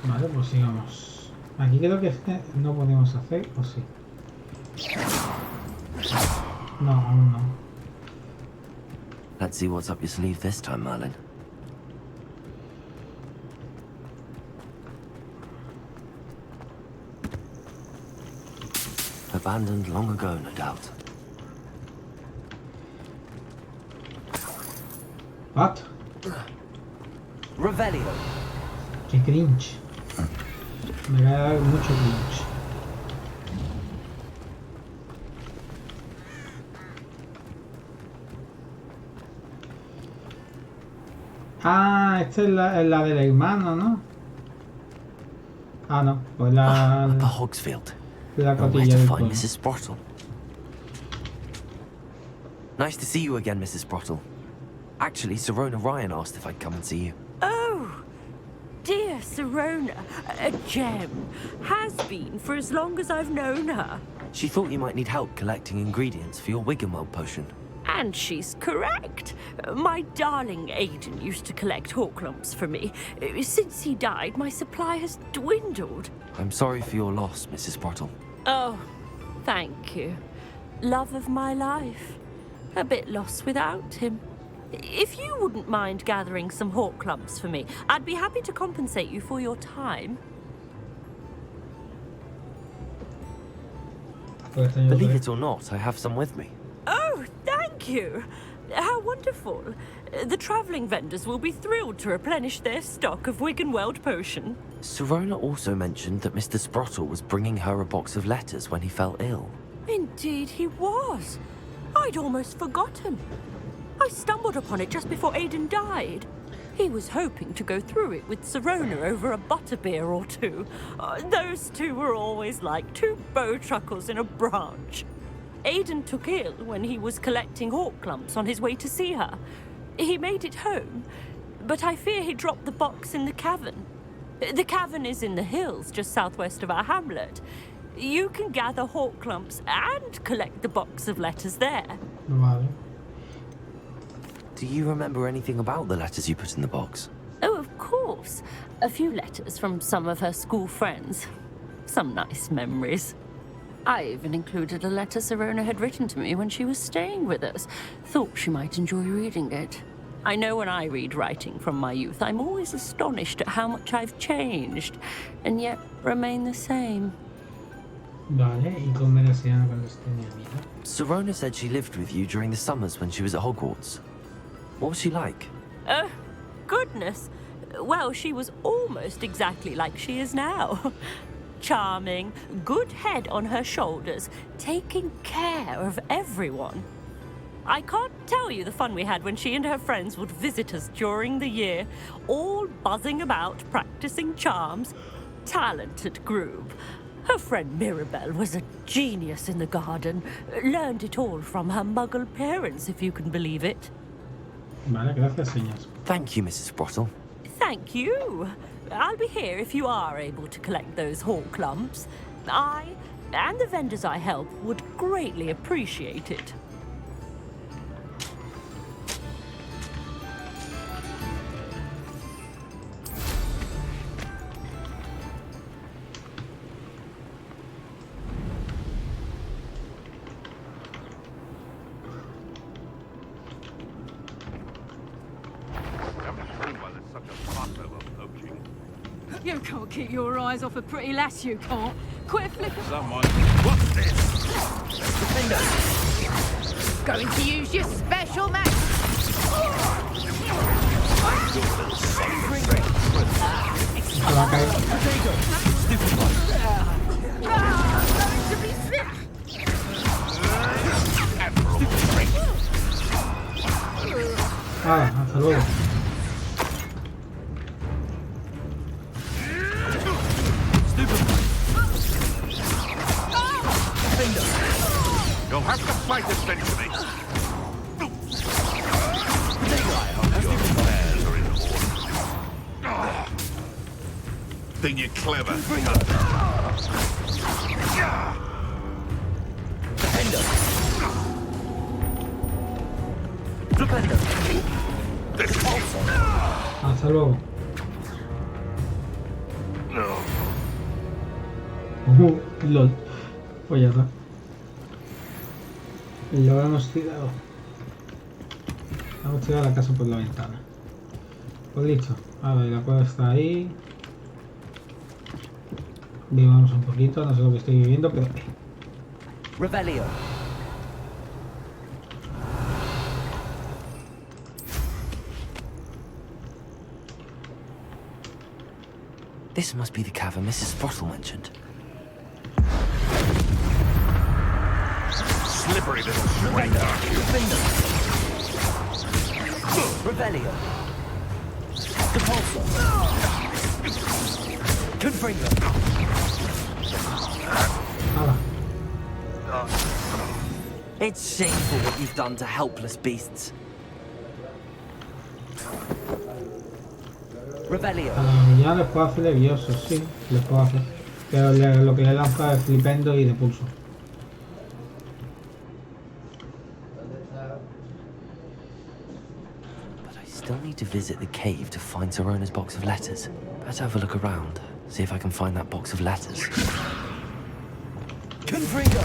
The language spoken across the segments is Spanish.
Vale, pues sigamos. Aquí creo que no podemos hacer, ¿o sí? No, aún no. Let's see what's up your sleeve this time, Merlin. Abandoned long ago, no doubt. What? Revelio. Qué cringe. Me va a dar mucho cringe. Ah, esta es la del hermano, ¿no? Ah, no, pues la Hogsfield. la Where cotilla to del find pueblo. Mrs. Sprottle? Nice to see you again, Mrs. Sprottle. Actually, Sirona Ryan asked if I'd come and see you. Oh, dear Sirona, a gem. Has been for as long as I've known her. She thought you might need help collecting ingredients for your Wiggenweld potion. And she's correct. My darling Aiden used to collect hawk lumps for me. Since he died, my supply has dwindled. I'm sorry for your loss, Mrs. Sprottle. Oh, thank you. Love of my life. A bit lost without him. If you wouldn't mind gathering some hawk lumps for me, I'd be happy to compensate you for your time. Believe it or not, I have some with me. Oh, thank you. How wonderful. The travelling vendors will be thrilled to replenish their stock of Wiggenweld potion. Sirona also mentioned that Mr. Sprottle was bringing her a box of letters when he fell ill. Indeed he was. I'd almost forgotten. I stumbled upon it just before Aiden died. He was hoping to go through it with Sirona over a butterbeer or two. Those two were always like two bowtruckles in a branch. Aiden took ill when he was collecting hawk clumps on his way to see her. He made it home, but I fear he dropped the box in the cavern. The cavern is in the hills just southwest of our hamlet. You can gather hawk clumps and collect the box of letters there. Vale. Do you remember anything about the letters you put in the box? Oh, of course. A few letters from some of her school friends. Some nice memories. I even included a letter Sirona had written to me when she was staying with us. Thought she might enjoy reading it. I know when I read writing from my youth, I'm always astonished at how much I've changed, and yet remain the same. Vale, ¿y cómo era se llama cuando esté mi amiga? Sirona said she lived with you during the summers when she was at Hogwarts. What was she like? Oh, goodness. Well, she was almost exactly like she is now. Charming, good head on her shoulders, taking care of everyone. I can't tell you the fun we had when she and her friends would visit us during the year, all buzzing about, practicing charms. Talented group. Her friend Mirabelle was a genius in the garden. Learned it all from her muggle parents, if you can believe it. Vale, gracias, señas. Thank you, Mrs. Sprottle. Thank you. I'll be here if you are able to collect those hawk lumps. I and the vendors I help would greatly appreciate it. You can't keep your eyes off a pretty lass, you can't. Quit flipping. Someone. What's this? Going to use your special magic. Se va a caer. Ah, hasta luego. You'll have to fight eventually. Think you're clever? Hasta luego. LOL. Pues ya está. Lo hemos tirado. Hemos tirado la casa por la ventana. Pues listo. A ver, la cueva está ahí. Vivamos un poquito, no sé lo que estoy viviendo, pero... Revelio. This must be the cavern Mrs. Sprottle mentioned. Slippery little stranger. Revelio. Depulso. Confringo. Nada. It's shameful what you've done to helpless beasts. Revelio. A la mañana les puedo hacer leviosos, sí, les puedo hacer. Pero lo que le he lanzado es flipendo y de pulso. But I still need to visit the cave to find Sorona's box of letters. Let's have a look around, see if I can find that box of letters. Confringo!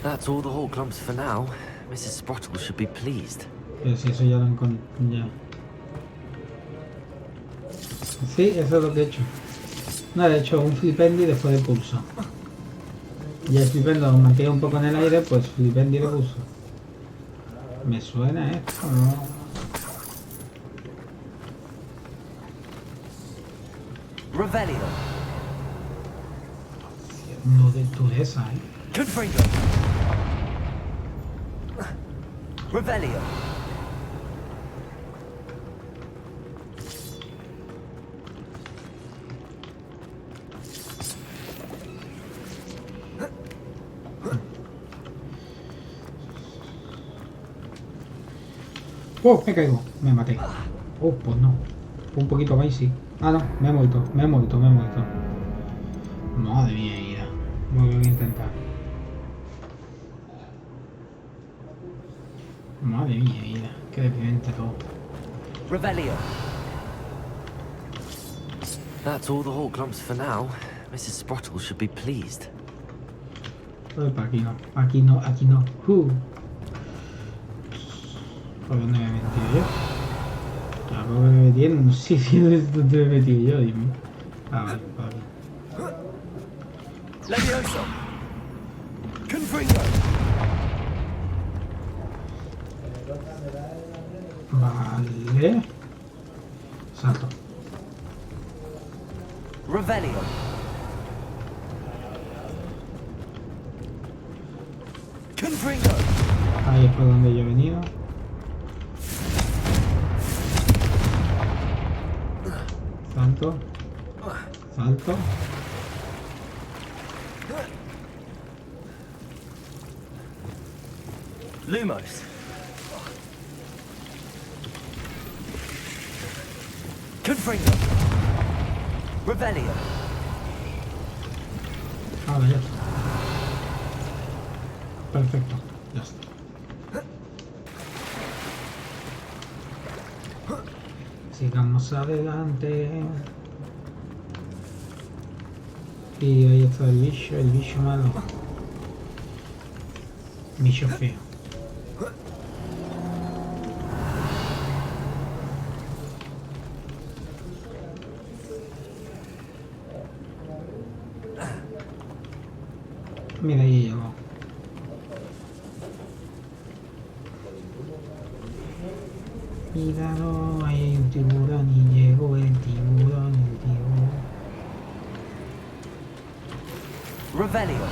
That's all the whole clumps for now. Mrs. Sprottle should be pleased. Pero si eso ya lo encontré. Ya. Sí, eso es lo que he hecho. No, he hecho un flipendo y después de pulso. Y el flipendo lo mantengo un poco en el aire, pues flipendo y de pulso. ¿Me suena esto? No. Revelio. No de dureza, Confringo. Revelio. ¡Oh! Me caigo. Me maté. Oh, pues no. Un poquito más y sí. Ah, no. Me he muerto. Madre mía, ira. Voy a intentar. Madre mía, ira. Qué deprimente todo. Revelio. That's all the whole clumps for now. Mrs. Sprottle should be pleased. Opa, aquí no. ¿Por dónde me he metido yo? Tampoco me he metido en un sitio donde me he metido yo, dime. Ah, vale, vale. Levioso. Confringo. Vale. Salto. Revelio. Confringo. Ahí es por donde yo he venido. Salto. Salto. Lumos. Confringo. Revelio. Ahora ya está. Perfecto. Ya está. Sigamos adelante. Y ahí está el bicho malo. Bicho feo. Mira, ahí llegó. Cuidado, hay un tiburón y llegó el tiburón. Revelio.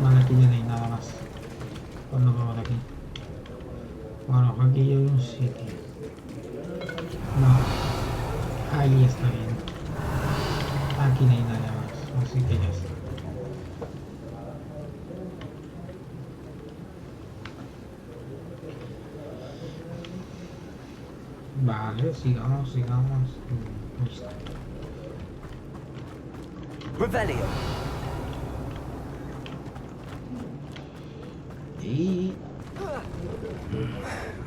Vale, aquí ya no hay nada más. Pues nos vamos de aquí. Bueno, aquí hay un sitio. No. Ahí está bien. Aquí no hay nada más. Así que ya está. Vale, sigamos. Listo. Revelio. Y...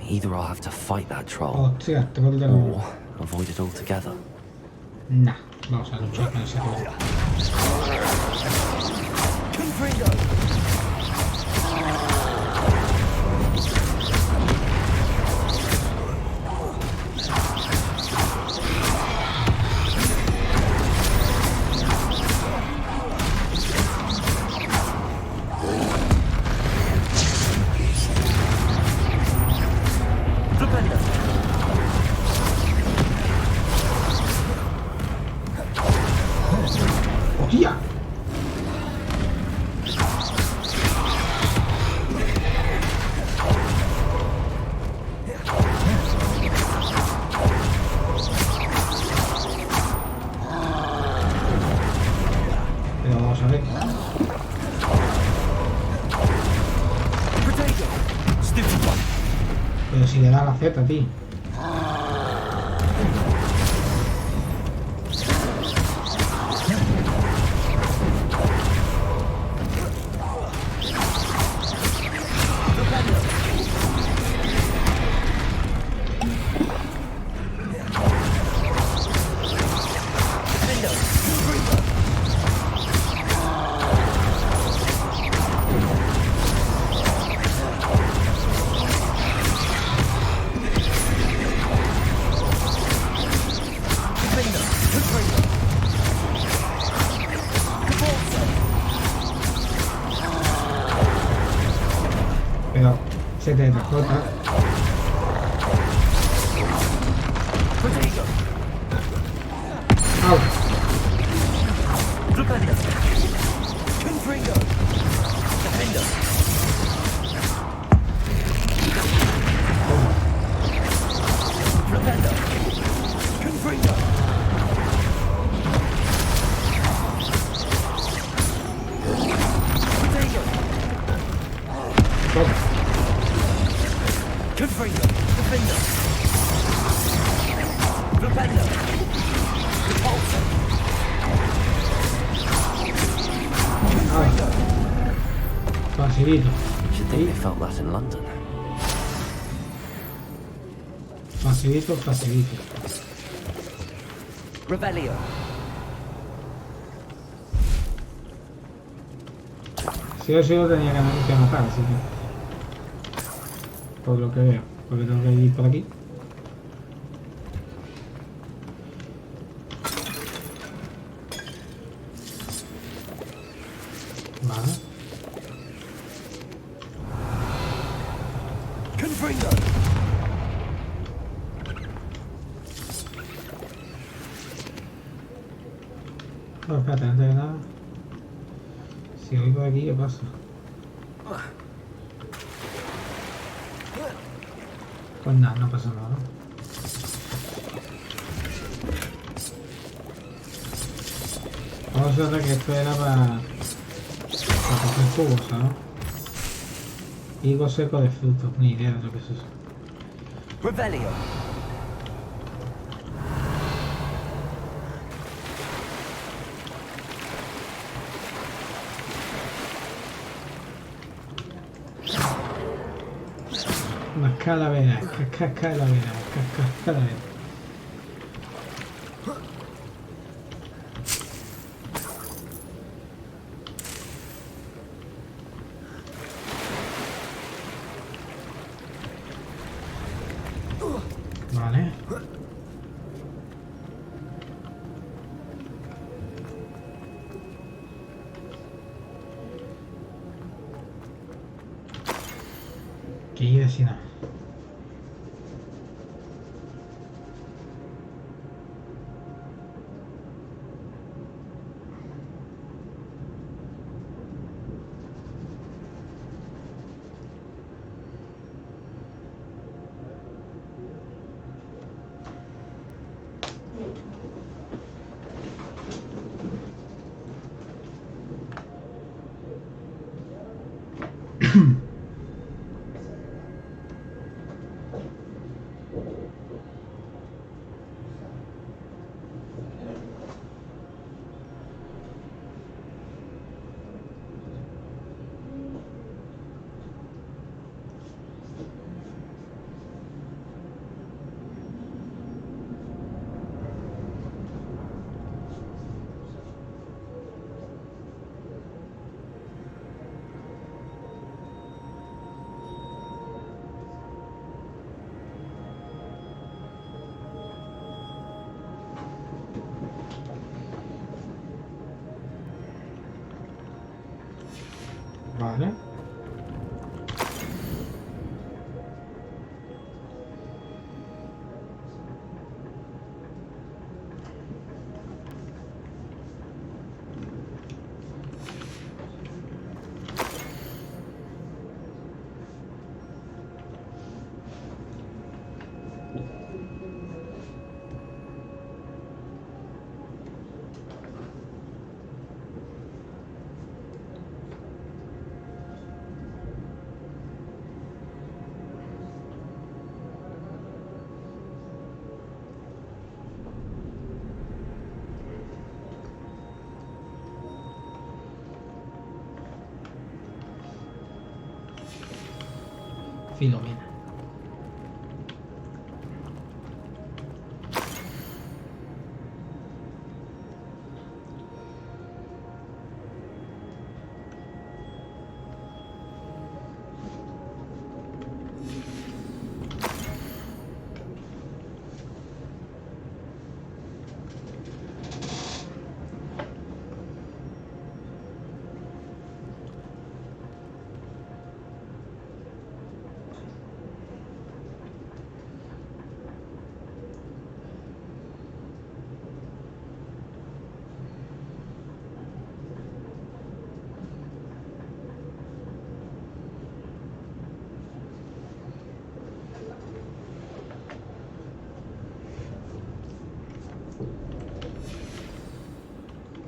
Either I'll have to fight that troll, Hostia, tengo que tener... or avoid it altogether. Nah, vamos a luchar con ese troll. ¡Hostia! Pero vamos a ver. Pero si le da la Z, tío. Pero se te transporta. ¡Au! Toma. Facilito. Should think they felt that in London. Facilito, facilito. Revelio. Si o sí lo tenía que matar, así que... Por lo que veo. Porque tengo que ir por aquí. Vale. No, espérate, antes de nada. Si voy por aquí, ¿qué pasa? Pues nada, no pasa nada. Vamos a ver que esto era para coger jugos, ¿no? Higo seco de frutos, ni idea de lo que es eso. Revelio. Más calaveras, calaveras, calaveras. Vale. Que ir así nada. Vale. Filomena.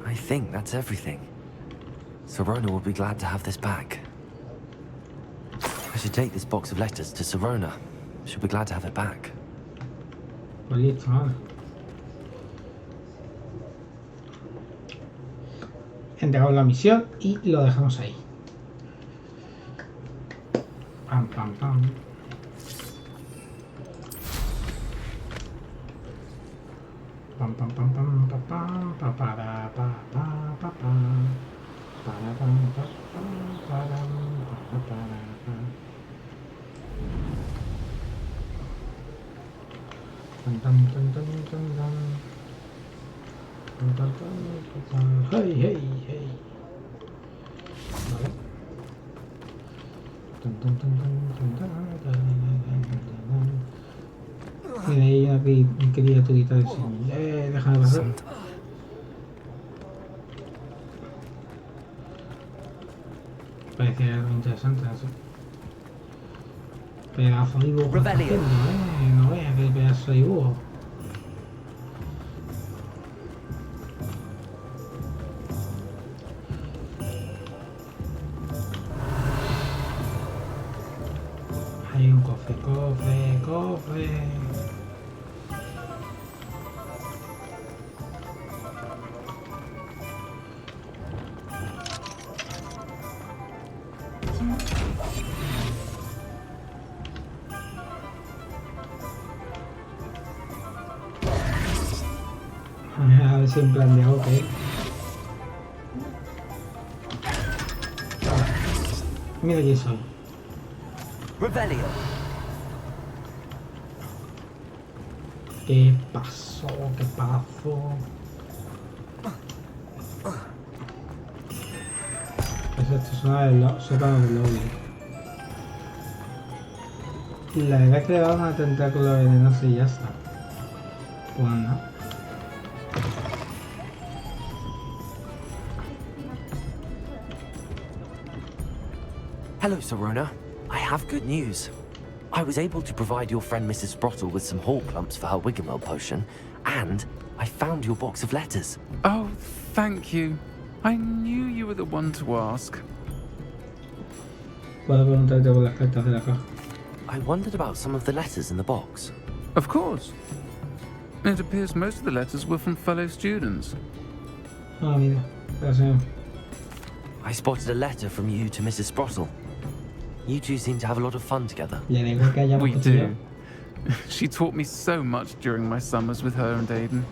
I think that's everything. Sirona will be glad to have this back. I should take this box of letters to Sirona. She'll be glad to have it back. Pues listo, vale. Entregamos la misión y lo dejamos ahí. Pam, pam, pam. Pam, pam, pam, pam, pam, pam, pa, para, pa, pa, pa, pa. Para, pam, pa, pa, para, pa, para, pa. Tan, tan, tan, tan, tan, tan. Tan, tan, tan, tan, tan. Hey, hey, hey. Vale. Tan, tan, tan, tan, tan, tan, tan, tan, tan, tan. Mira, hay una criaturita de sí. Déjame pasar. Parecía algo interesante, así. Pedazo de dibujo. Rebellion. No veas qué pedazo de dibujo. Hay un cofre, cofre, cofre. A ver si en plan de ok. Mira quién soy. Rebellion. ¿Qué pasó? ¿Qué pasó? Pues esto suena del sótano del lobby. La verdad es que le va a una tentáculo venenoso y ya está. Pues no. Hello, Sirona. I have good news. I was able to provide your friend Mrs. Sprottle with some whole clumps for her Wiggenweld potion, and I found your box of letters. Oh, thank you. I knew you were the one to ask. Puedo preguntarte por las cartas de la caja. I wondered about some of the letters in the box. Of course. It appears most of the letters were from fellow students. Ah, mira. Gracias. I spotted a letter from you to Mrs. Sprottle. You two seem to have a lot of fun together. Le alegro que hayamos We conseguido. do. She taught me so much during my summers with her and Aiden.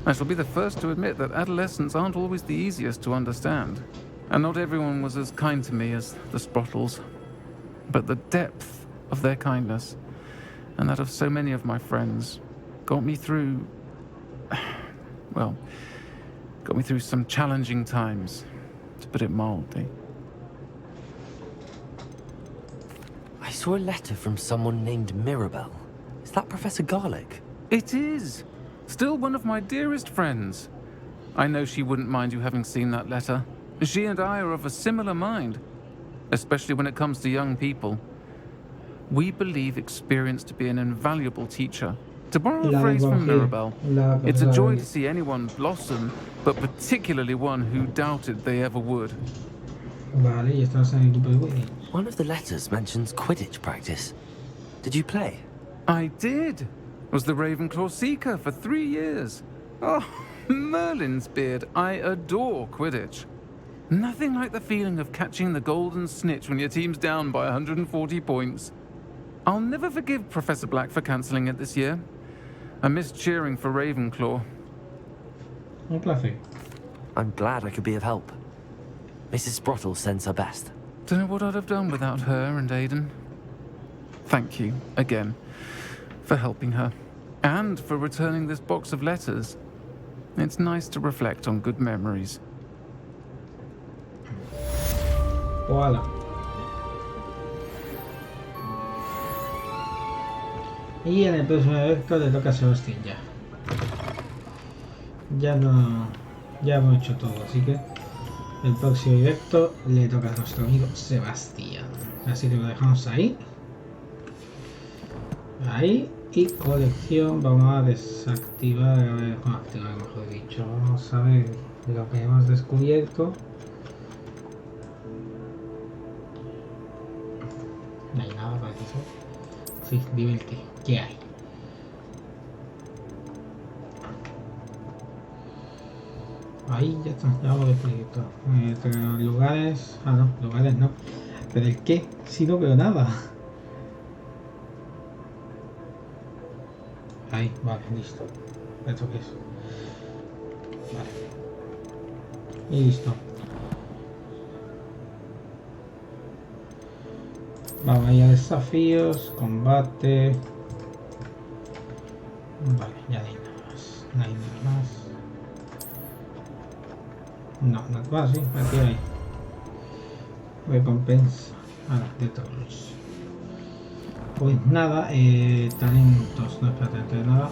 I shall be the first to admit that adolescents aren't always the easiest to understand. And not everyone was as kind to me as the Sprottles. But the depth of their kindness, and that of so many of my friends, got me through... well, got me through some challenging times, to put it mildly. saw a letter from someone named Mirabelle. Is that Professor Garlic? It is. Still one of my dearest friends. I know she wouldn't mind you having seen that letter. She and I are of a similar mind, especially when it comes to young people. We believe experience to be an invaluable teacher. To borrow a phrase from Mirabelle, it's a joy to see anyone blossom, but particularly one who doubted they ever would. Vale, y estás en el equipo de Quidditch. One of the letters mentions Quidditch practice. Did you play? I did. Was the Ravenclaw Seeker for 3 years. Oh, Merlin's beard. I adore Quidditch. Nothing like the feeling of catching the golden snitch when your team's down by 140 points. I'll never forgive Professor Black for cancelling it this year. I missed cheering for Ravenclaw. Un placer. I'm glad I could be of help. Mrs. Sprottle sends her best. Don't know what I'd have done without her and Aiden. Thank you, again, for helping her. And for returning this box of letters. It's nice to reflect on good memories. Voilà. Y en el próximo evento le toca a Sebastián ya. Ya hemos hecho todo, así que el próximo directo le toca a nuestro amigo Sebastián. Así que lo dejamos ahí. Ahí. Y colección vamos a desactivar, a ver, activar mejor dicho. Vamos a ver lo que hemos descubierto. No hay nada, parece ser. Sí, divertir. ¿Qué hay? Ahí ya está, ya lo descubierto. Lugares. Ah, no, lugares no. Pero el qué, si no veo nada. Ahí, vale, listo. ¿Esto qué es? Vale. Y listo. Vamos ahí a desafíos, combate. Vale, ya no hay nada más. No hay nada más. No, no, sí, aquí hay. Recompensa. Ahora, de todos. Pues nada, talentos, no espérate, nada.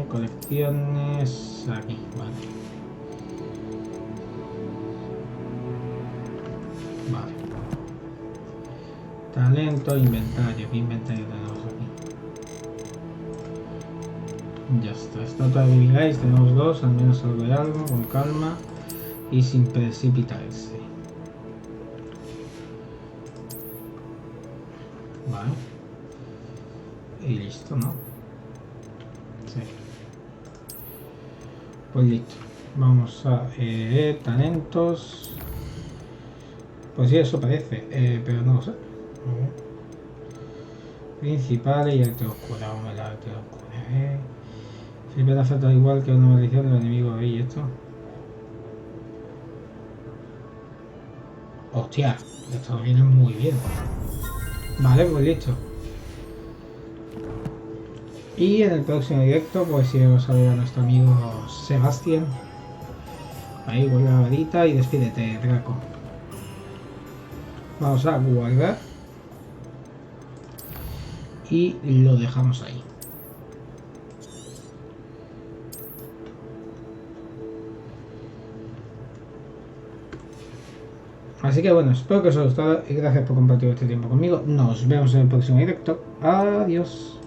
Colecciones aquí, vale. Vale. Talento, inventario, ¿qué inventario tenemos aquí? Ya está, estatua de Bill, tenemos dos, al menos algo de algo, con calma y sin precipitarse. Vale. Y listo, ¿no? Sí. Pues listo. Vamos a talentos. Pues sí, eso parece, pero no lo sé. Principales y arte oscura. Vamos a ver arte oscura. Siempre da falta igual que una maldición del enemigo ahí, esto. Hostia, esto viene muy bien. Vale, pues listo. Y en el próximo directo, pues sí, vamos a ver a nuestro amigo Sebastián. Ahí, vuelve la varita y despídete, Draco. Vamos a guardar. Y lo dejamos ahí. Así que bueno, espero que os haya gustado y gracias por compartir este tiempo conmigo. Nos vemos en el próximo directo. Adiós.